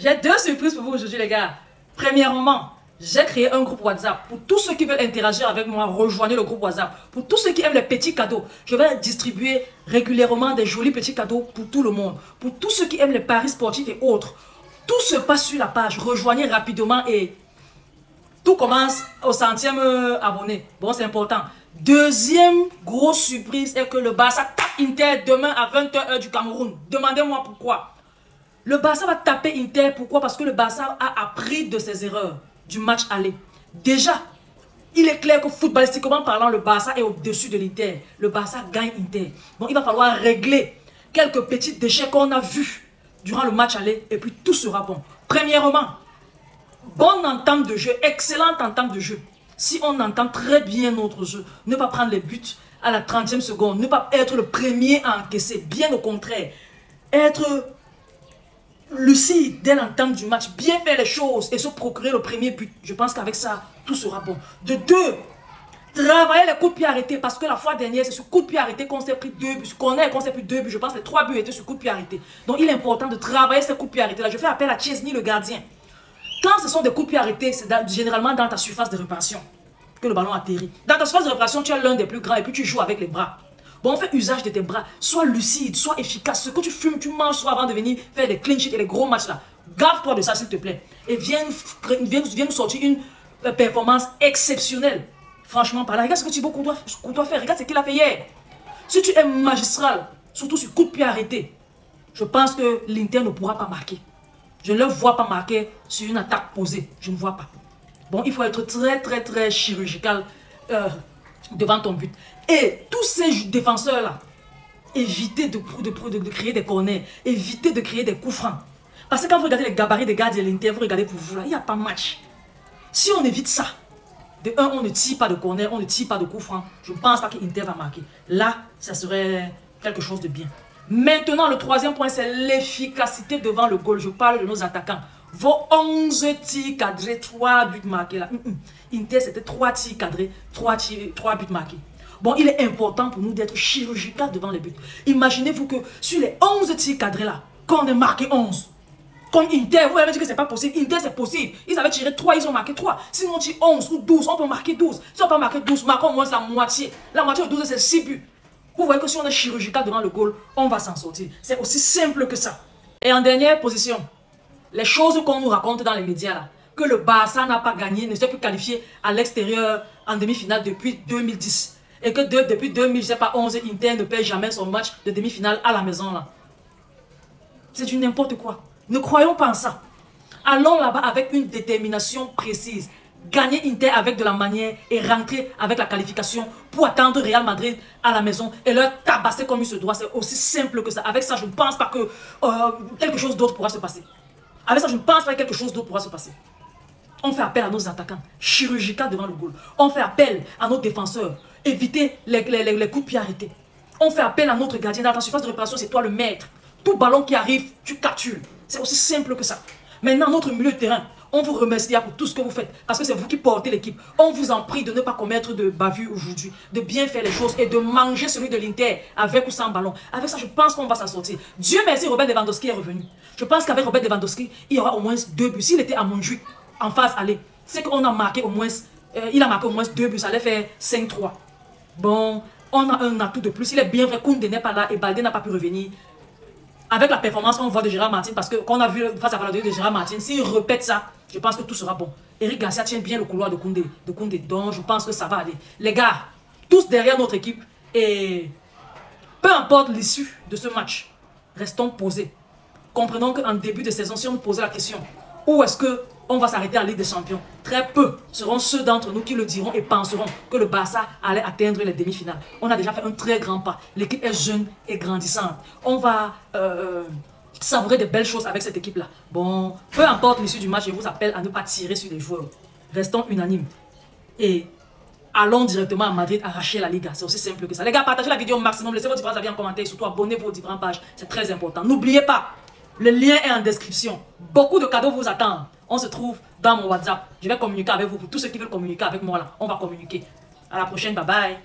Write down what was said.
J'ai deux surprises pour vous aujourd'hui, les gars. Premièrement, j'ai créé un groupe WhatsApp. Pour tous ceux qui veulent interagir avec moi, rejoignez le groupe WhatsApp. Pour tous ceux qui aiment les petits cadeaux, je vais distribuer régulièrement des jolis petits cadeaux pour tout le monde. Pour tous ceux qui aiment les paris sportifs et autres, tout se passe sur la page. Rejoignez rapidement et tout commence au 100e abonné. Bon, c'est important. Deuxième grosse surprise est que le Barça tape Inter demain à 20 h du Cameroun. Demandez-moi pourquoi. Le Barça va taper Inter. Pourquoi? Parce que le Barça a appris de ses erreurs du match aller. Déjà, il est clair que footballistiquement parlant, le Barça est au-dessus de l'Inter. Le Barça gagne Inter. Donc, il va falloir régler quelques petits déchets qu'on a vus durant le match aller. Et puis, tout sera bon. Premièrement, bonne entente de jeu, excellente entente de jeu. Si on entend très bien notre jeu, ne pas prendre les buts à la 30e seconde, ne pas être le premier à encaisser, bien au contraire, être lucide dès l'entente du match, bien faire les choses et se procurer le premier but. Je pense qu'avec ça, tout sera bon. De deux, travailler les coups de pied arrêtés, parce que la fois dernière, c'est sur coup de pied arrêté qu'on s'est pris 2 buts, qu'on s'est pris 2 buts. Je pense que les 3 buts étaient sur coup de pied arrêtés. Donc il est important de travailler ces coups de pied arrêtés. Là, je fais appel à Chesney, le gardien. Quand ce sont des coups de pied arrêtés, c'est généralement dans ta surface de réparation que le ballon atterrit. Dans ta surface de réparation, tu es l'un des plus grands et puis tu joues avec les bras. Bon, fais usage de tes bras. Sois lucide, sois efficace. Ce que tu fumes, tu manges, soit avant de venir faire des clean sheets et les gros matchs là. Garde-toi de ça, s'il te plaît. Et viens nous sortir une performance exceptionnelle. Franchement, par là, regarde ce que Thibaut Courtois fait. Regarde ce qu'il a fait hier. Si tu es magistral, surtout sur coup de pied arrêté, je pense que l'Inter ne pourra pas marquer. Je ne le vois pas marquer sur une attaque posée. Je ne vois pas. Bon, il faut être très chirurgical devant ton but. Et tous ces défenseurs-là, évitez de créer des corners. Évitez de créer des coups francs. Parce que quand vous regardez les gabarits des gardiens de l'Inter, vous regardez pour vous là, il n'y a pas match. Si on évite ça, de un, on ne tire pas de corner, on ne tire pas de coups francs. Je ne pense pas que l'Inter va marquer. Là, ça serait quelque chose de bien. Maintenant, le troisième point, c'est l'efficacité devant le goal. Je parle de nos attaquants. Vos 11 tirs cadrés, 3 buts marqués. Là. Inter, c'était 3 tirs cadrés, 3 buts marqués. Bon, il est important pour nous d'être chirurgical devant les buts. Imaginez-vous que sur les 11 tirs cadrés là, qu'on ait marqué 11. Comme Inter, vous avez dit que c'est pas possible. Inter, c'est possible. Ils avaient tiré 3, ils ont marqué 3. Sinon, on tire 11 ou 12, on peut marquer 12. Si on peut marquer 12, marquons au moins la moitié. La moitié de 12, c'est 6 buts. Vous voyez que si on est chirurgical devant le goal, on va s'en sortir. C'est aussi simple que ça. Et en dernière position, les choses qu'on nous raconte dans les médias là, que le Barça n'a pas gagné, ne s'est plus qualifié à l'extérieur en demi-finale depuis 2010. Et que depuis 2011, Inter ne perd jamais son match de demi-finale à la maison là. C'est du n'importe quoi. Ne croyons pas en ça. Allons là-bas avec une détermination précise. Gagner Inter avec de la manière et rentrer avec la qualification pour attendre Real Madrid à la maison et leur tabasser comme il se doit. C'est aussi simple que ça. Avec ça, je ne pense pas que quelque chose d'autre pourra se passer. Avec ça, je ne pense pas que quelque chose d'autre pourra se passer. On fait appel à nos attaquants, chirurgical devant le goal. On fait appel à nos défenseurs, éviter les coups de pied arrêtés. On fait appel à notre gardien. Dans ta surface de réparation, c'est toi le maître. Tout ballon qui arrive, tu captures. C'est aussi simple que ça. Maintenant, notre milieu de terrain, on vous remercie pour tout ce que vous faites. Parce que c'est vous qui portez l'équipe. On vous en prie de ne pas commettre de bavure aujourd'hui. De bien faire les choses et de manger celui de l'Inter avec ou sans ballon. Avec ça, je pense qu'on va s'en sortir. Dieu merci, Robert Lewandowski est revenu. Je pense qu'avec Robert Lewandowski, il y aura au moins 2 buts. S'il était à Montjuic, en phase aller, c'est qu'on a marqué au moins, il a marqué au moins 2 buts. Ça allait faire 5-3. Bon, on a un atout de plus. Il est bien vrai, Koundé n'est pas là et Baldé n'a pas pu revenir. Avec la performance qu'on voit de Gérard Martin, parce qu'on a vu face à la de Gérard Martin, s'il répète ça, je pense que tout sera bon. Eric Garcia tient bien le couloir de Koundé, donc je pense que ça va aller. Les gars, tous derrière notre équipe, et peu importe l'issue de ce match, restons posés. Comprenons qu'en début de saison, si on nous posait la question, où est-ce qu'on va s'arrêter en Ligue des Champions? Très peu seront ceux d'entre nous qui le diront et penseront que le Barça allait atteindre les demi-finales. On a déjà fait un très grand pas. L'équipe est jeune et grandissante. On va savourer de belles choses avec cette équipe-là. Bon, peu importe l'issue du match, je vous appelle à ne pas tirer sur les joueurs. Restons unanimes. Et allons directement à Madrid arracher la Liga. C'est aussi simple que ça. Les gars, partagez la vidéo au maximum. Laissez vos différents avis en commentaire et surtout abonnez-vous aux différentes pages. C'est très important. N'oubliez pas, le lien est en description. Beaucoup de cadeaux vous attendent. On se trouve dans mon WhatsApp. Je vais communiquer avec vous. Pour tous ceux qui veulent communiquer avec moi là, on va communiquer. À la prochaine. Bye bye.